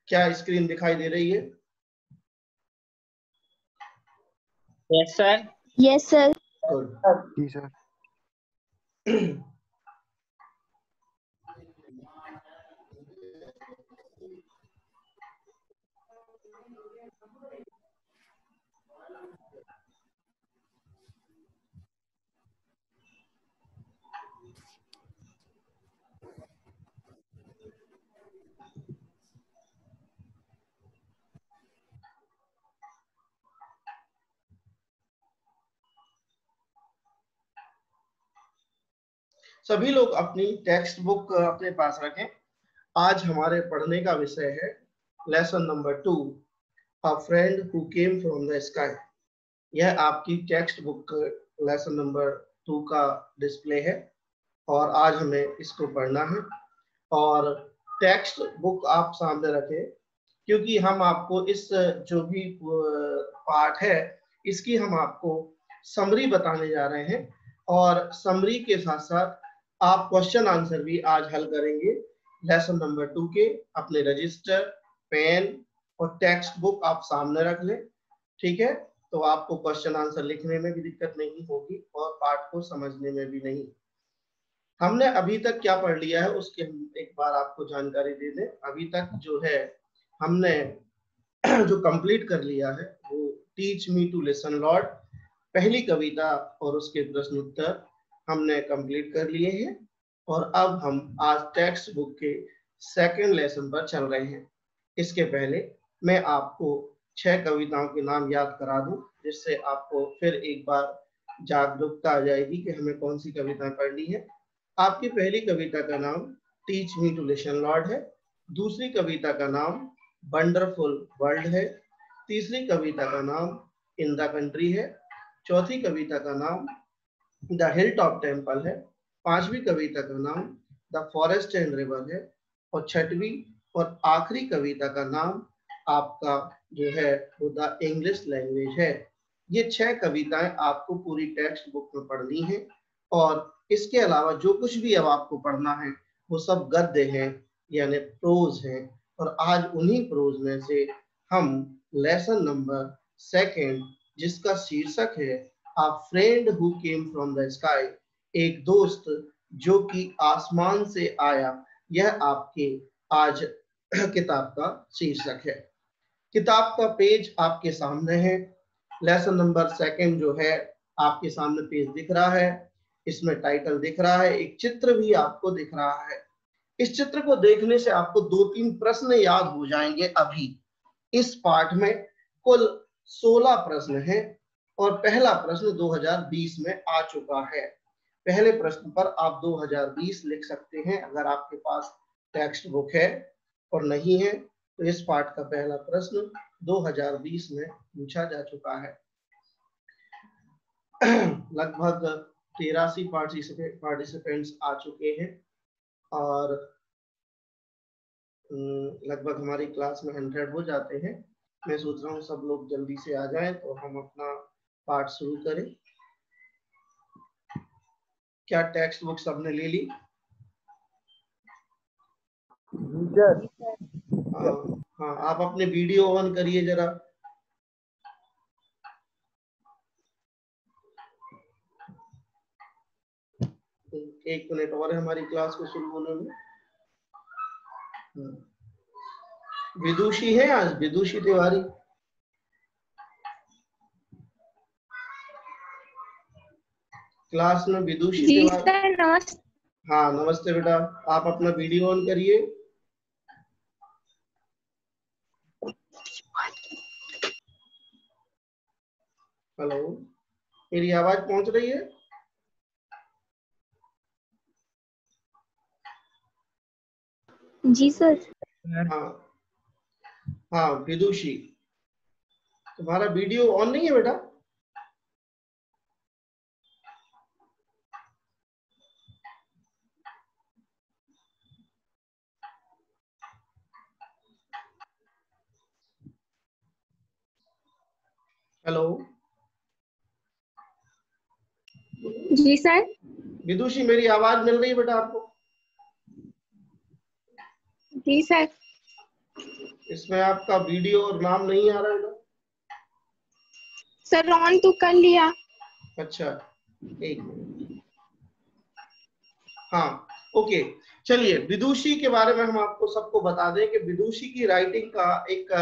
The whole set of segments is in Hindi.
क्या स्क्रीन दिखाई दे रही है? Yes sir. Yes sir. Good. जी सर। सभी लोग अपनी टेक्स्ट बुक अपने पास रखें। आज हमारे पढ़ने का विषय है lesson number 2, a friend who came from the sky. यह आपकी टेक्स्ट बुक लेसन नंबर 2 का डिस्प्ले है और आज हमें इसको पढ़ना है। और टेक्स्ट बुक आप सामने रखें क्योंकि हम आपको इस जो भी पार्ट है इसकी हम आपको समरी बताने जा रहे हैं और समरी के साथ साथ आप क्वेश्चन आंसर भी आज हल करेंगे लेसन नंबर 2 के। अपने रजिस्टर, पेन और टेक्स्ट बुक आप सामने रख लें, ठीक है? तो आपको क्वेश्चन आंसर लिखने में भी दिक्कत नहीं होगी और पाठ को समझने में भी नहीं। हमने अभी तक क्या पढ़ लिया है उसकी हम एक बार आपको जानकारी दे दें। अभी तक जो है हमने जो कंप्लीट कर लिया है वो teach me to listen Lord, पहली कविता और उसके प्रश्न उत्तर हमने कंप्लीट कर लिए हैं। और अब हम आज टेक्स्ट बुक के सेकंड लेसन पर चल रहे हैं। इसके पहले मैं आपको 6 कविताओं के नाम याद करा दूं जिससे आपको फिर एक बार जागरूकता आ जाएगी कि हमें कौन सी कविताएं पढ़नी है। आपकी पहली कविता का नाम teach me to listen Lord है, दूसरी कविता का नाम वंडरफुल वर्ल्ड है, तीसरी कविता का नाम इन द कंट्री है, चौथी कविता का नाम द हिल टॉप टेम्पल है, पांचवी कविता का नाम द फॉरेस्ट एंड रिवर है और छठवीं और आखिरी कविता का नाम आपका जो है वो द इंग्लिश लैंग्वेज है। ये 6 कविताएं आपको पूरी टेक्स्ट बुक में पढ़नी है और इसके अलावा जो कुछ भी अब आपको पढ़ना है वो सब गद्य है यानी प्रोज है। और आज उन्हीं प्रोज में से हम लेसन नंबर 2 जिसका शीर्षक है अ friend who came from the sky, एक दोस्त जो कि आसमान से आया, यह आपके आज किताब का शीर्षक है। किताब का पेज आपके सामने है। लेसन नंबर 2 जो है आपके सामने पेज दिख रहा है, इसमें टाइटल दिख रहा है, एक चित्र भी आपको दिख रहा है। इस चित्र को देखने से आपको 2-3 प्रश्न याद हो जाएंगे। अभी इस पाठ में कुल 16 प्रश्न हैं और पहला प्रश्न 2020 में आ चुका है। पहले प्रश्न पर आप 2020 लिख सकते हैं अगर आपके पास टेक्स्ट बुक है, और नहीं है तो इस पाठ का पहला प्रश्न 2020 में पूछा जा चुका है। लगभग 83 पार्टिसिपेंट्स आ चुके हैं और लगभग हमारी क्लास में 100 हो जाते हैं। मैं सोच रहा हूँ सब लोग जल्दी से आ जाएं तो हम अपना पाठ शुरू करें। क्या टेक्स्ट बुक सबने ले ली? हाँ, आप अपने वीडियो ऑन करिए जरा। एक मिनट और है हमारी क्लास को शुरू होने में। विदुषी है आज, विदुषी तिवारी। क्लास में विदुषी तिवारी। नमस्ते। हाँ नमस्ते बेटा, आप अपना वीडियो ऑन करिए। हेलो, मेरी आवाज पहुंच रही है? जी सर। हाँ हाँ विदुषी, तुम्हारा वीडियो ऑन नहीं है बेटा? हेलो जी सर। विदुषी, मेरी आवाज मिल रही है बेटा आपको? जी सर। इसमें आपका वीडियो और नाम नहीं आ रहा है ना? सर ऑन तो कर लिया। अच्छा, एक मिनट। हाँ, ओके। चलिए, विदुषी के बारे में हम आपको सबको बता दें कि विदुषी की राइटिंग का एक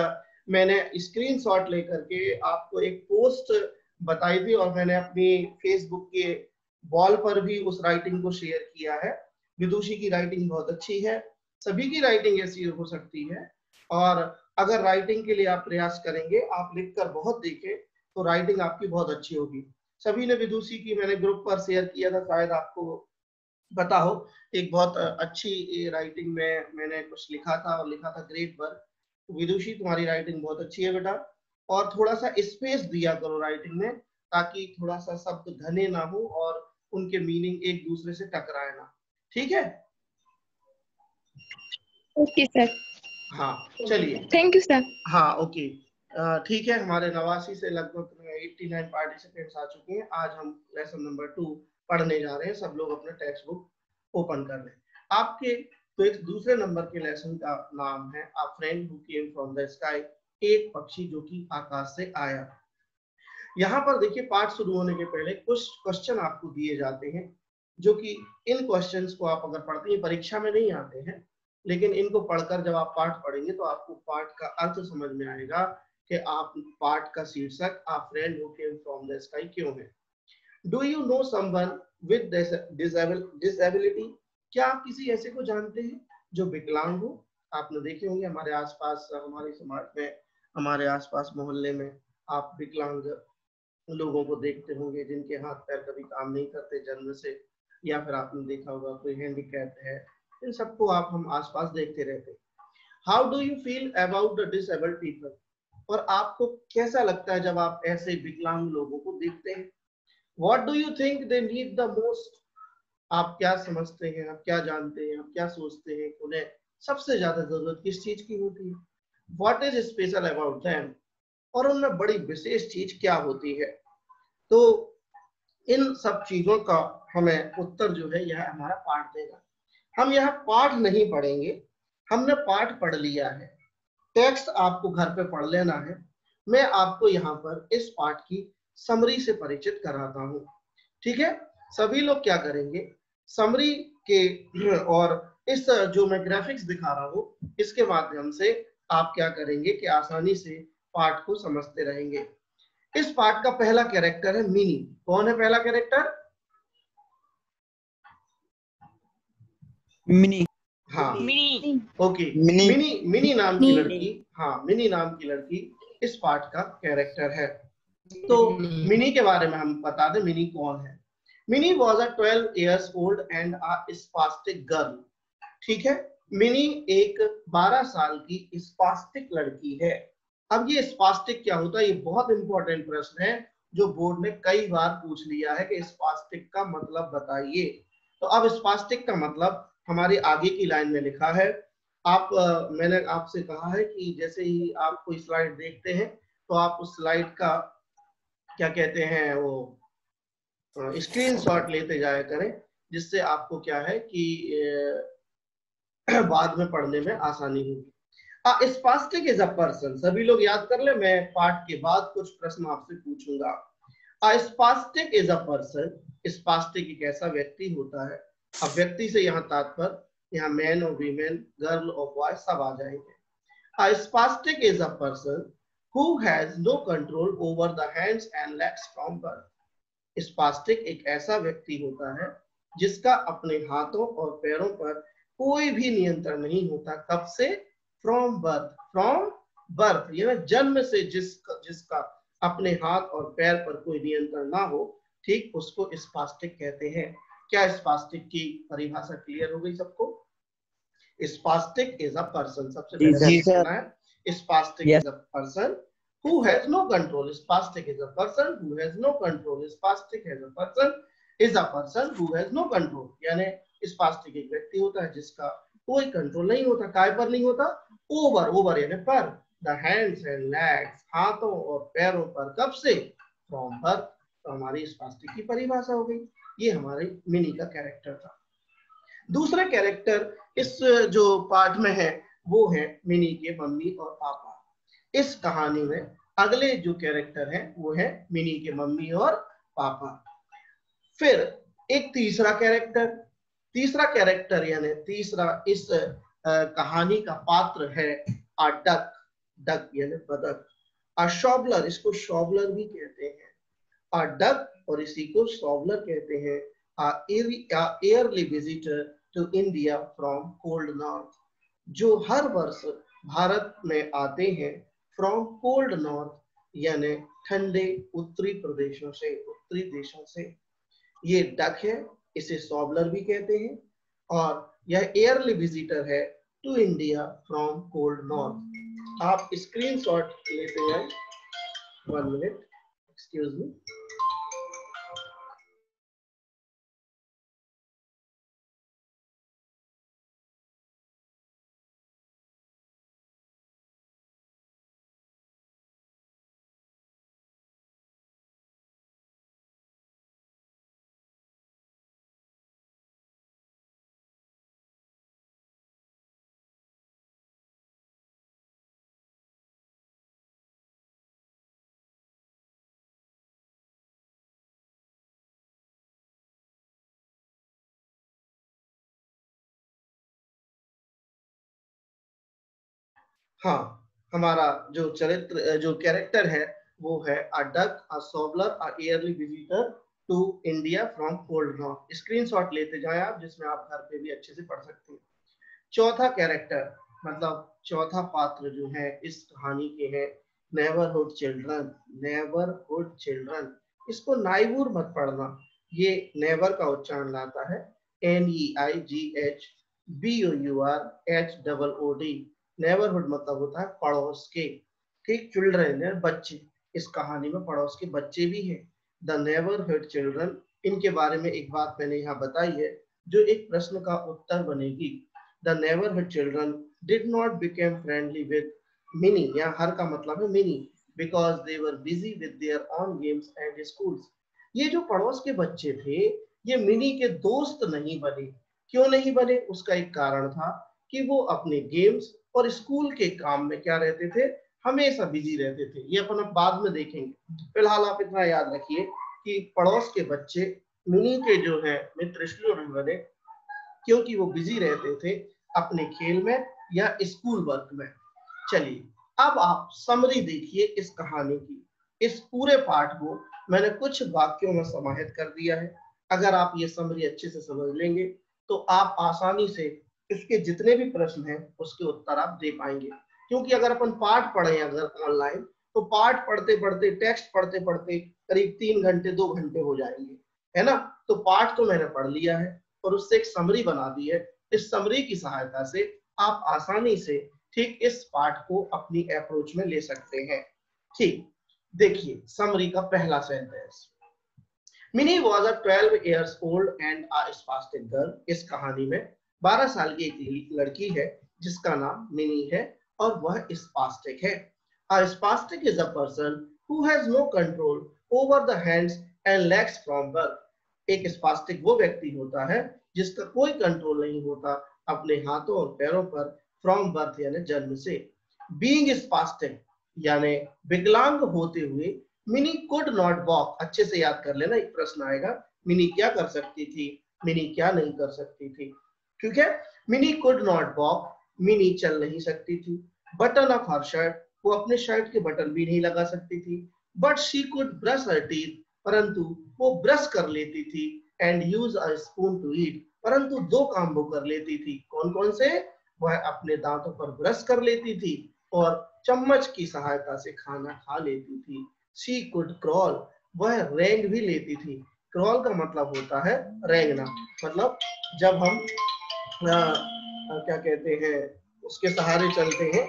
मैंने स्क्रीनशॉट लेकर के आपको एक पोस्ट बताई थी और मैंने अपनी फेसबुक के वॉल पर भी उस राइटिंग को शेयर किया है। विदुषी की राइटिंग बहुत अच्छी है, सभी की राइटिंग ऐसी हो सकती है, और अगर राइटिंग के लिए आप प्रयास करेंगे, आप लिखकर बहुत देखें, तो राइटिंग आपकी बहुत अच्छी होगी। सभी ने विदुषी की मैंने ग्रुप पर शेयर किया था, शायद आपको पता हो। एक बहुत अच्छी राइटिंग में मैंने कुछ लिखा था और लिखा था ग्रेट वर्क। विदुषी, तुम्हारी राइटिंग बहुत अच्छी है बेटा, और थोड़ा सा स्पेस दिया करो राइटिंग में, ताकि थोड़ा सा शब्द घने ना हो और उनके मीनिंग एक दूसरे से टकराए ना। ठीक है? Okay sir. हाँ, चलिए। Thank you sir. हाँ, ओके। ठीक है, हमारे 89 से लगभग 89 पार्टिसिपेंट्स आ चुके हैं। आज हम लेसन नंबर 2 पढ़ने जा रहे हैं। सब लोग अपने टेक्स्ट बुक ओपन कर लें। आपके तो एक दूसरे नंबर के लेसन का नाम है अ friend who came from the sky, एक पक्षी जो कि आकाश से आया। यहाँ पर देखिए, पाठ शुरू होने के पहले कुछ क्वेश्चन आपको दिए जाते हैं, जो कि इन क्वेश्चंस को आप अगर पढ़ते हैं, परीक्षा में नहीं आते हैं, लेकिन इनको पढ़कर जब आप पाठ पढ़ेंगे तो आपको पाठ का अर्थ समझ में आएगा कि आप पाठ का शीर्षक अ friend who came from the sky क्यों है। Do you know someone with disability? क्या आप किसी ऐसे को जानते हैं जो विकलांग हो? आपने देखे होंगे हमारे आसपास, हमारे समाज में, हमारे आसपास मोहल्ले में आप विकलांग लोगों को देखते होंगे, जिनके हाथ पैर कभी काम नहीं करते जन्म से, या फिर आपने देखा होगा कोई हैंडीकैप है। इन सबको आप हम आसपास देखते रहते हैं। How do you feel about the disabled people? और आपको कैसा लगता है जब आप ऐसे विकलांग लोगों को देखते हैं? What do you think they need the most? आप क्या समझते हैं, आप क्या जानते हैं, आप क्या सोचते हैं उन्हें सबसे ज्यादा जरूरत किस चीज की होती है? What is special about them? और उनमें बड़ी विशेष चीज क्या होती है? तो इन सब चीजों का हमें उत्तर जो है यह हमारा पाठ देगा। हम यह पाठ नहीं पढ़ेंगे, हमने पाठ पढ़ लिया है, टेक्स्ट आपको घर पे पढ़ लेना है। मैं आपको यहाँ पर इस पाठ की समरी से परिचित कराता हूँ। ठीक है? सभी लोग क्या करेंगे, समरी के और इस जो मैं ग्राफिक्स दिखा रहा हूँ इसके माध्यम से आप क्या करेंगे कि आसानी से पाठ को समझते रहेंगे। इस पाठ का पहला कैरेक्टर है मिनी। कौन है पहला कैरेक्टर? मिनी। हाँ, mini. Okay. Mini. Mini, mini नाम की लड़की, हाँ, मिनी नाम की लड़की इस पाठ का कैरेक्टर है। तो मिनी के बारे में हम बता दें, मिनी कौन है। Mini was a 12 years old and a spastic girl। ठीक है? मिनी एक 12 साल की स्पास्टिक लड़की है। अब ये स्पास्टिक क्या होता है, ये बहुत इंपॉर्टेंट प्रश्न है जो बोर्ड ने कई बार पूछ लिया है कि स्पास्टिक का मतलब बताइए। तो अब स्पास्टिक का मतलब हमारी आगे की लाइन में लिखा है। आप मैंने आपसे कहा है कि जैसे ही आप कोई स्लाइड देखते हैं तो आप उस स्लाइड का क्या कहते हैं वो स्क्रीनशॉट लेते जाया करें, जिससे आपको क्या है कि बाद में पढ़ने में आसानी होगी। स्पास्टिक इज अ पर्सन, सभी लोग याद कर ले, मैं पाठ के बाद कुछ प्रश्न आपसे पूछूंगा। Spastic is a person, spastic एक ऐसा व्यक्ति होता है। अब व्यक्ति से यहाँ तात्पर्य, यहाँ मैन और वीमेन, गर्ल और बॉय सब आ जाएंगे। A spastic is a person who has no control over the hands and legs from birth. Spastic एक ऐसा व्यक्ति होता है जिसका अपने हाथों और पैरों पर कोई भी नियंत्रण नहीं होता। कब से? From birth. फ्रॉम बर्थ यानी जन्म से जिसका अपने हाथ और पैर पर कोई नियंत्रण ना हो, ठीक, उसको स्पास्टिक कहते हैं। क्या स्पास्टिक की परिभाषा क्लियर हो गई सबको? स्पास्टिक इज अ पर्सन, सबसे पहले लिखना है spastic is a person who has no control. Spastic is a person who has no control. Spastic is a person who has no control. यानी स्पास्टिक एक व्यक्ति होता है जिसका कोई कंट्रोल नहीं होता। काय पर नहीं होता? ओवर, ओवर यानी पर। द हैंड्स एंड लेग्स, हाथों और पैरों पर। कब से? From birth. तो हमारी स्पास्टिक की परिभाषा हो गई। ये हमारे मिनी का कैरेक्टर था। दूसरा कैरेक्टर इस जो पार्ट में है वो है मिनी के मम्मी और पापा। इस कहानी में अगले जो कैरेक्टर है वो है मिनी के मम्मी और पापा। फिर एक तीसरा कैरेक्टर यानी तीसरा इस कहानी का पात्र है अ डक, डक यानी बतख। अ शॉबलर, इसको शॉबलर भी कहते हैं, अ डक, और इसी को शॉबलर कहते हैं। Early visitor to India from cold north, जो हर वर्ष भारत में आते हैं फ्रॉम कोल्ड नॉर्थ यानी ठंडे उत्तरी प्रदेशों से, उत्तरी देशों से। ये डक है, इसे सॉबलर भी कहते हैं, और यह एयरली विजिटर है to India from cold north. आप स्क्रीनशॉट लेते हैं, 1 मिनट, एक्सक्यूज मी। हाँ, हमारा जो चरित्र, जो कैरेक्टर है वो है a duck, a shoveler, a early visitor to India from cold north. Screenshot लेते जाएं आप, जिसमें आप घर पे भी अच्छे से पढ़ सकते हैं। चौथा कैरेक्टर मतलब चौथा पात्र जो है इस कहानी के हैं नेबरहुड चिल्ड्रन। नेबरहुड चिल्ड्रन, इसको नाइबूर मत पढ़ना, ये नेबर का उच्चारण लाता है NEIGHBOURHOOD। नेबरहुड मतलब होता है पड़ोस के, ठीक। चिल्ड्रन है बच्चे, इस कहानी में पड़ोस के बच्चे भी हैं, द नेबरहुड चिल्ड्रन। इनके बारे में एक बात मैंने यहाँ बताई है जो एक प्रश्न का उत्तर बनेगी। The neighborhood children did not become friendly with Minnie, यहाँ हर का मतलब है mini, because they were busy with their own games and schools। ये जो पड़ोस के बच्चे थे ये मिनी के दोस्त नहीं बने। क्यों नहीं बने? उसका एक कारण था कि वो अपने गेम्स और स्कूल के काम में क्या रहते थे, हमेशा बिजी रहते थे। ये अपन अब बाद में देखेंगे। फिलहाल आप इतना याद रखिए कि पड़ोस के बच्चे मिनी के जो है मित्र इसलिए नहीं बने क्योंकि वो बिजी रहते थे अपने खेल में या स्कूल वर्क में। चलिए अब आप समरी देखिए इस कहानी की। इस पूरे पाठ को मैंने कुछ वाक्यों में समाहित कर दिया है। अगर आप ये समरी अच्छे से समझ लेंगे तो आप आसानी से इसके जितने भी प्रश्न हैं उसके उत्तर आप दे पाएंगे। क्योंकि अगर अपन पाठ पढ़ें अगर ऑनलाइन तो पाठ पढ़ते पढ़ते, टेक्स्ट पढ़ते पढ़ते करीब 3 घंटे 2 घंटे हो जाएंगे, है ना। तो पाठ तो मैंने पढ़ लिया है और उससे एक समरी बना दी है। इस समरी की सहायता से आप आसानी से ठीक इस पाठ को अपनी अप्रोच में ले सकते हैं। ठीक, देखिए समरी का पहला sentence, mini was a 12 years old and a spastic girl। इस कहानी में 12 साल की एक लड़की है जिसका नाम मिनी है और वह स्पास्टिक है। A spastic is a person who has no control over the hands and legs from birth। एक स्पास्टिक वो व्यक्ति होता है जिसका कोई कंट्रोल नहीं होता अपने हाथों और पैरों पर फ्रॉम बर्थ यानी जन्म से। बीइंग स्पास्टिक यानी विकलांग होते हुए मिनी कुड नॉट वॉक। अच्छे से याद कर लेना, एक प्रश्न आएगा मिनी क्या कर सकती थी, मिनी क्या नहीं कर सकती थी। ठीक है, mini could not walk, mini चल नहीं सकती थी। बटन ऑफ हर शर्ट, वो अपने शर्ट के बटन भी नहीं लगा सकती थी। But she could brush her teeth, परंतु वो ब्रश कर लेती थी। And use a spoon to eat, परंतु 2 काम वो कर लेती थी। कौन कौन से? वह अपने दांतों पर ब्रश कर लेती थी और चम्मच की सहायता से खाना खा लेती थी। शी कुड क्रॉल, वह रेंग भी लेती थी। क्रॉल का मतलब होता है रेंगना, मतलब जब हम क्या कहते हैं उसके सहारे चलते हैं,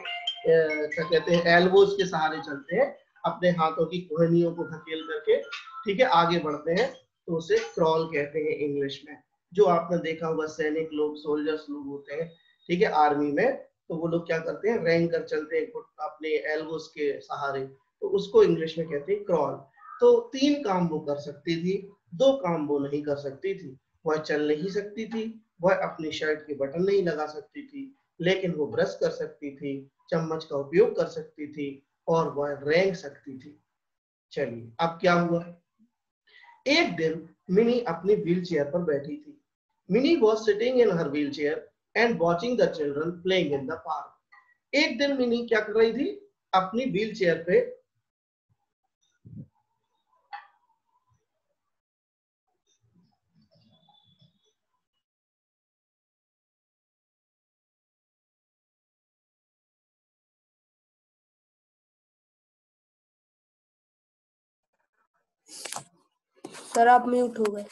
क्या कहते हैं एल्बोज के सहारे चलते हैं, अपने हाथों की कोहनियों को धकेल करके, ठीक है, आगे बढ़ते हैं तो उसे क्रॉल कहते हैं इंग्लिश में। जो आपने देखा होगा सैनिक लोग, सोल्जर्स लोग होते हैं, ठीक है, आर्मी में, तो वो लोग क्या करते हैं, रेंग कर चलते हैं अपने एल्बोज के सहारे, तो उसको इंग्लिश में कहते हैं क्रॉल। तो 3 काम वो कर सकती थी, 2 काम वो नहीं कर सकती थी। वह चल नहीं सकती थी, वह अपनी शर्ट के बटन नहीं लगा सकती थी, लेकिन वो ब्रश कर सकती थी, चम्मच का उपयोग कर सकती थी और वह रेंग सकती थी। चलिए अब क्या हुआ। एक दिन मिनी अपनी व्हील चेयर पर बैठी थी। Mini was sitting in her wheel chair and watching the children playing in the park. एक दिन मिनी क्या कर रही थी, अपनी व्हील चेयर पे सर आप म्यूट हो गए।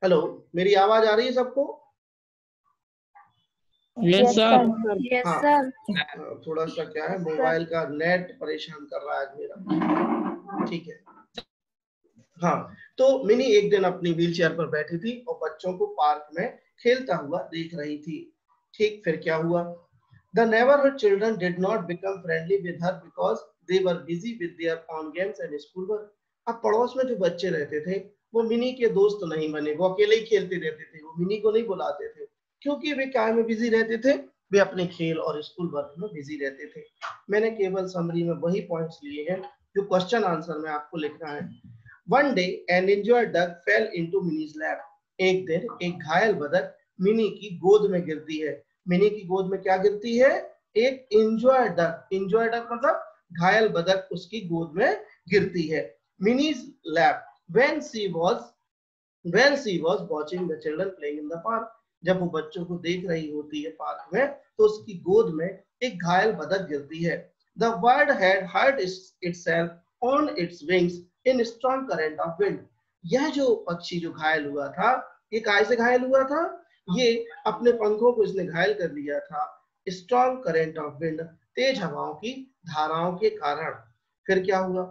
हेलो, मेरी आवाज आ रही है सबको? Yes sir. यस हाँ, सर। थोड़ा सा क्या है, मोबाइल का नेट परेशान कर रहा है आज मेरा। ठीक है। हाँ, तो मिनी एक दिन अपनी व्हीलचेयर पर बैठी थी और बच्चों को पार्क में खेलता हुआ देख रही थी। ठीक, फिर क्या हुआ? The neighborhood children did not become friendly with her because they were busy with their own games and school work. अब पड़ोस में जो बच्चे रहते थे वो मिनी के दोस्त नहीं बने, वो अकेले ही खेलते रहते थे, वो मिनी को नहीं बुलाते थे क्योंकि वे काय में बिजी रहते थे, वे अपने खेल और स्कूल वर्क में बिजी रहते थे। मैंने केवल समरी में वही पॉइंट्स लिए हैं जो क्वेश्चन आंसर में आपको लिखना है। One day an injured duck fell into Minnie's lap. एक दिन एक घायल बतख मिनी की गोद में गिरती है। मिनी की गोद में क्या गिरती है? एक इंजॉय डक। इंजॉय डक मतलब घायल बतख उसकी गोद में गिरती है। Minis lap when she was watching the children playing in the park. जब वो बच्चों को देख रही होती है पार्क में तो उसकी गोद में एक घायल बतख गिरती है। The bird had hurt itself on its wings in strong current of wind. यह जो पक्षी जो घायल हुआ था, ये काय से घायल हुआ था? ये अपने पंखों को इसने घायल कर लिया था स्ट्रॉन्ग करेंट ऑफ विंड, तेज हवाओं की धाराओं के कारण। फिर क्या हुआ?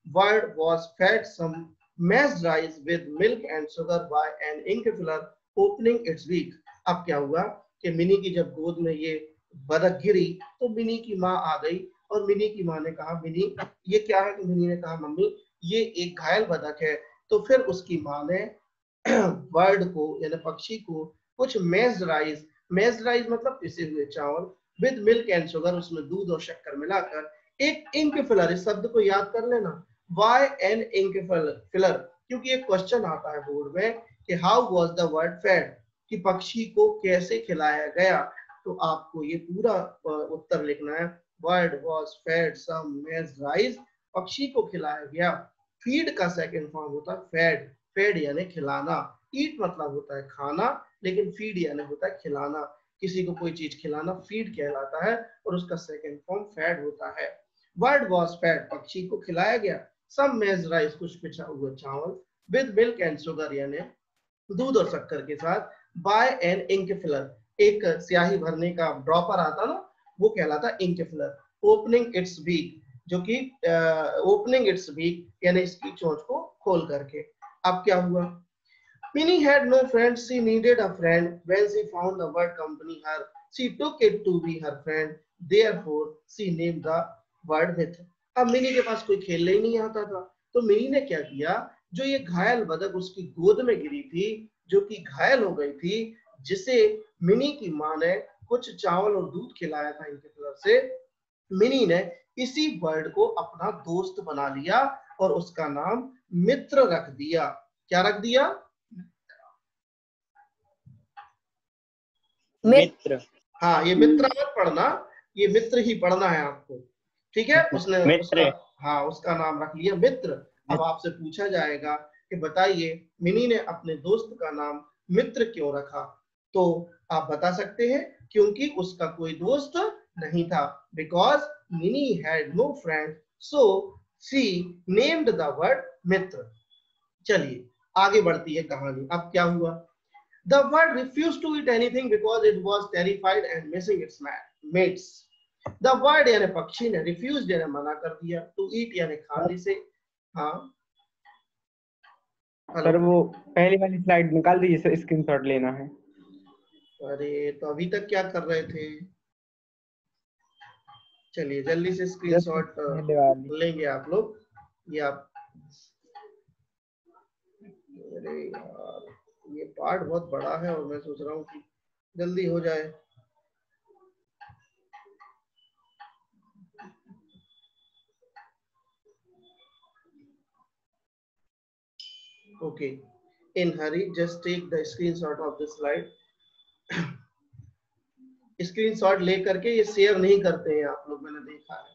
Bird was fed some mashed rice with milk and sugar by an ink filler opening its beak. अब क्या हुआ कि मिनी की जब गोद में ये बतख गिरी तो मिनी की माँ आ गई और मिनी की माँ ने कहा, मिनी ये क्या है? तो मिनी ने कहा, मम्मी ये एक घायल बतख है। तो फिर उसकी माँ ने बर्ड को यानी पक्षी को कुछ मेज्ड राइस मतलब पिसे हुए चावल विद मिल्क एंड शुगर, उसमें दूध और शक्कर मिलाकर एक इंक फिलर, इस शब्द को याद कर लेना, वाई एन इंक फिलर, क्योंकि एक क्वेश्चन आता है बोर्ड में कि how was the bird fed, कि पक्षी को कैसे खिलाया गया। तो आपको ये पूरा उत्तर लिखना है। Bird was fed some mashed rice, पक्षी को खिलाया गया। फीड का सेकंड फॉर्म होता है फेड। फेड यानी खिलाना। ईट मतलब होता है खाना, लेकिन फीड यानी होता है खिलाना। किसी को कोई चीज खिलाना फीड कहलाता है और उसका सेकंड फॉर्म फेड होता है। बर्ड वॉज फेड, पक्षी को खिलाया गया। सम मेज्ड राइस, कुछ पिसा हुआ चावल, विद मिल्क एंड शुगर यानी दूध और शक्कर के साथ, बाय एन इंक फिलर, एक स्याही भरने का ड्रॉपर आता ना, वो कहलाता ink filler. Opening its beak, जो कि ओपनिंग इट्स बीक यानी इसकी चोंच को खोल करके। अब क्या हुआ? Minnie had no friends. She needed a friend. When she found the word company her, she took it to be her friend. Therefore, she named the word with. अब मिनी के पास कोई खेलने ही नहीं आता था, तो मिनी ने क्या किया? जो ये घायल बतख उसकी गोद में गिरी थी, जो कि घायल हो गई थी, जिसे मिनी की माँ ने कुछ चावल और दूध खिलाया था इनके तरफ से, मिनी ने इसी बर्ड को अपना दोस्त बना लिया और उसका नाम मित्र रख दिया। क्या रख दिया? मित्र। हाँ, ये मित्र मत पढ़ना, ये मित्र ही पढ़ना है आपको। ठीक है, उसने मित्र। उसका नाम रख लिया मित्र। अब आपसे पूछा जाएगा कि बताइए मिनी ने अपने दोस्त का नाम मित्र क्यों रखा? तो आप बता सकते हैं क्योंकि उसका कोई दोस्त नहीं था। Because Mini had no friend, so she named the bird मित्र। चलिए आगे बढ़ती है कहानी। अब क्या हुआ? The bird refused to eat anything because it was terrified and missing its mates. The bird यानी पक्षी ने refused यानी मना कर दिया, to eat यानी खाने से। हाँ सर वो पहली वाली स्लाइड निकाल दीजिए, स्क्रीनशॉट लेना है। अरे तो अभी तक क्या कर रहे थे? चलिए जल्दी से स्क्रीनशॉट लेंगे आप लोग। ये आप, अरे यार ये पार्ट बहुत बड़ा है और मैं सोच रहा हूँ कि जल्दी हो जाए। Okay, in hurry, just take the screenshot of this slide. Screenshot ले करके ये शेयर नहीं करते हैं आप लोग, मैंने देखा है।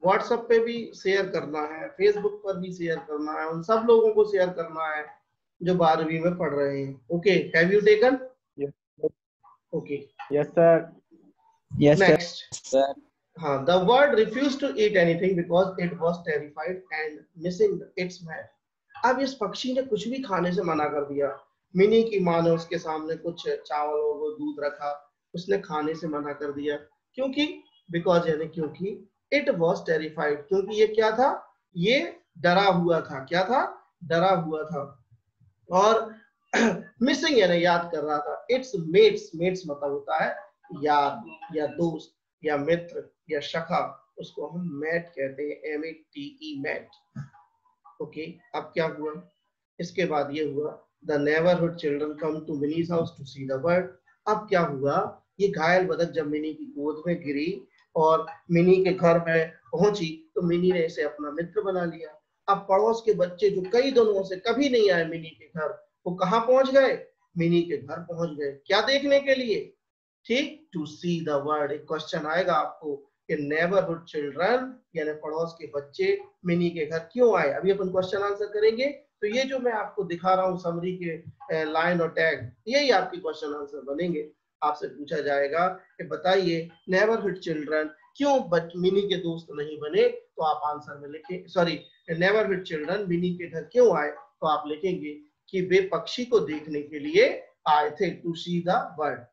व्हाट्सएप पे भी शेयर करना है, फेसबुक पर भी शेयर करना है, उन सब लोगों को शेयर करना है जो 12वीं में पढ़ रहे हैं। Okay, have you taken? Okay, yes sir. Yes, next sir. हाँ, the bird refused to eat anything because it was terrified and missing its mate. अब इस पक्षी ने कुछ भी खाने से मना कर दिया। मिनी की माँ ने उसके सामने कुछ चावल और दूध रखा, उसने खाने से मना कर दिया। क्योंकि because यानी क्योंकि it was terrified, क्योंकि ये क्या था? ये डरा हुआ था। क्या था? डरा हुआ था। और missing यानी याद कर रहा था। Its mates, mates मतलब होता है यार या दोस्त या मित्र या सखा, उसको हम मैट कहते हैं, METE मैट। ओके, अब क्या हुआ? इसके बाद ये हुआ, the neighbourhood children come to Minnie's house to see the bird. अब क्या हुआ? ये घायल बतख जब मिनी की गोद में गिरी और मिनी के घर में पहुंची तो मिनी ने इसे अपना मित्र बना लिया। अब पड़ोस के बच्चे जो कई दिनों से कभी नहीं आए मिनी के घर, वो कहाँ पहुंच गए? मिनी के घर पहुंच गए। क्या देखने के लिए? ठीक, टू सी द वर्ड। एक क्वेश्चन आएगा आपको कि नेबरहुड चिल्ड्रन यानी पड़ोस के बच्चे मिनी के घर क्यों आए। अभी अपन क्वेश्चन आंसर करेंगे। तो ये जो मैं आपको दिखा रहा हूँ समरी के लाइन और टैग, यही आपके क्वेश्चन आंसर बनेंगे। आपसे पूछा जाएगा कि बताइए नेबरहुड चिल्ड्रन क्यों मिनी के दोस्त नहीं बने, तो आप आंसर में लिखें, सॉरी, नेबरहुड चिल्ड्रन मिनी के घर क्यों आए, तो आप लिखेंगे कि वे पक्षी को देखने के लिए आए थे, टू सी द बर्ड।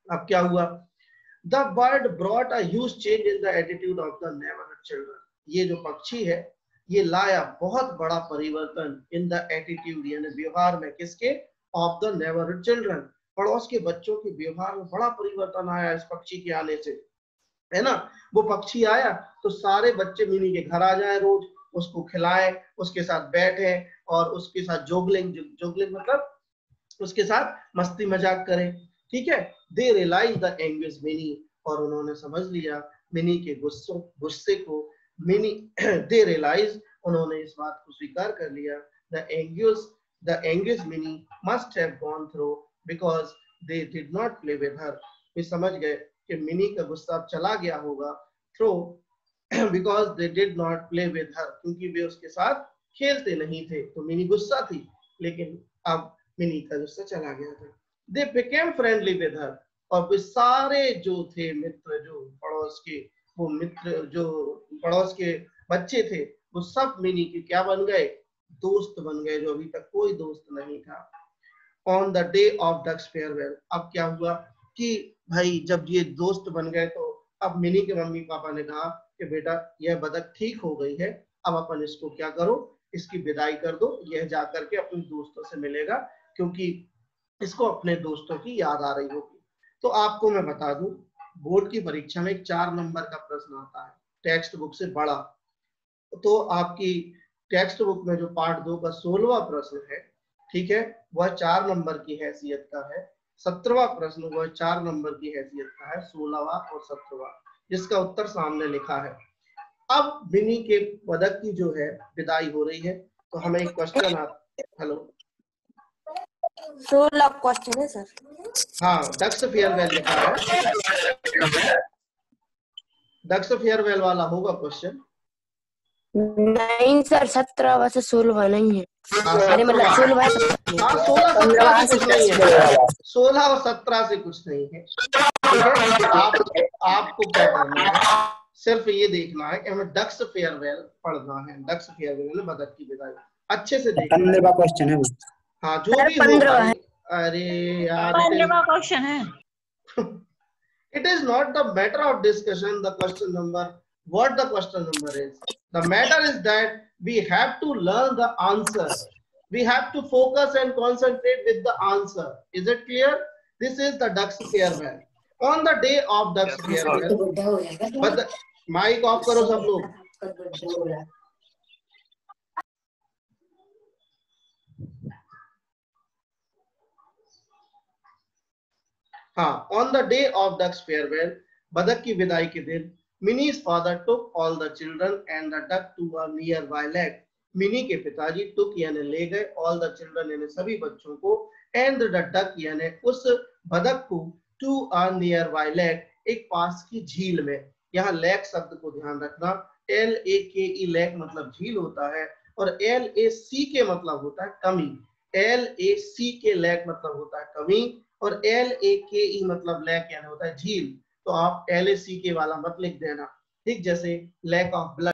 अब क्या हुआ? The bird brought a huge change in the attitude of the neighborhood children. ये जो पक्षी है ये लाया बहुत बड़ा परिवर्तन in the attitude यानी व्यवहार में, किसके? Of the neighborhood children, पड़ोस के बच्चों के व्यवहार में बड़ा परिवर्तन आया इस पक्षी के आने से, है ना। वो पक्षी आया तो सारे बच्चे मिनी के घर आ जाए, रोज उसको खिलाएं, उसके साथ बैठे और उसके साथ जोगलिंग, जोगलिंग मतलब उसके साथ मस्ती मजाक करें। ठीक है, दे रियलाइज द एंग्विश मिनी, और उन्होंने समझ लिया मिनी के गुस्से को। मिनी दे रियलाइज, उन्होंने इस बात को स्वीकार कर लिया, the anguish Mini must have gone through because they did not play with her. वे समझ गए कि मिनी का गुस्सा चला गया होगा through because they did not play with her, क्योंकि वे उसके साथ खेलते नहीं थे। तो मिनी गुस्सा थी, लेकिन अब मिनी का गुस्सा चला गया था। They became friendly with her, और वे सारे जो थे मित्र, जो पड़ोस के वो मित्र, जो पड़ोस के बच्चे थे, वो सब मिनी के क्या बन गए? दोस्त बन गए, जो अभी तक कोई दोस्त नहीं था। On the day of duck's farewell, अब क्या हुआ कि भाई जब ये दोस्त बन गए तो अब मिनी के मम्मी पापा ने कहा कि बेटा यह बतख ठीक हो गई है, अब अपन इसको क्या करो, इसकी विदाई कर दो, यह जाकर के अपने दोस्तों से मिलेगा, क्योंकि इसको अपने दोस्तों की याद आ रही होगी। तो आपको मैं बता दूं, बोर्ड की परीक्षा में 4 नंबर का प्रश्न आता है, टेक्स्ट बुक से बड़ा। तो आपकी टेक्स्ट बुक में जो पार्ट 2 का 16वां प्रश्न है, ठीक है, वह 4 नंबर की हैसियत का है। 17वां प्रश्न वह 4 नंबर की हैसियत का है, 16वां और 17वां, जिसका उत्तर सामने लिखा है। अब मिनी के बतख की जो है विदाई हो रही है, तो हमें एक क्वेश्चन आता, हेलो 16 क्वेश्चन है सर। हाँ, डक्स फेयरवेल लिखा है, डक्स फेयरवेल वाला होगा क्वेश्चन। नहीं सर, 17 वैसे 16 नहीं है। अरे मतलब 16 है, 16 से कुछ नहीं है, 16 और 17 से कुछ नहीं है। ठीक है, आपको क्या करना है, सिर्फ ये देखना है कि हमें डक्स फेयरवेल पढ़ना है। डक्स फेयरवेल में बतख की विदाई अच्छे से देखना 15वां क्वेश्चन है वो। हाँ जो सर, भी हो 15वां भाई। है। अरे यार, 15वां क्वेश्चन है। it is not the matter of discussion the question number, what the question number is. The matter is that we have to learn the answer. We have to focus and concentrate with the answer. Is it clear? This is the ducks farewell. On the day of ducks farewell, but the mic off करो सब लोग। हाँ, on the day of duck's farewell, बतख की विदाई के दिन, Minnie's father took all the children and the duck to a nearby lake. Mini के पिताजी took यानी ले गए, all the children यानी सभी बच्चों को, and the duck यानी उस बतख को to a nearby lake, एक पास की झील में। यहाँ lake शब्द को ध्यान रखना, LAKE lake मतलब झील होता है, और LACK मतलब होता है कमी। LACK lake मतलब होता है कमी, और LAKE मतलब लैक यानी होता है झील। तो आप LACK वाला मत लिख देना, ठीक, जैसे लैक ऑफ ब्लड।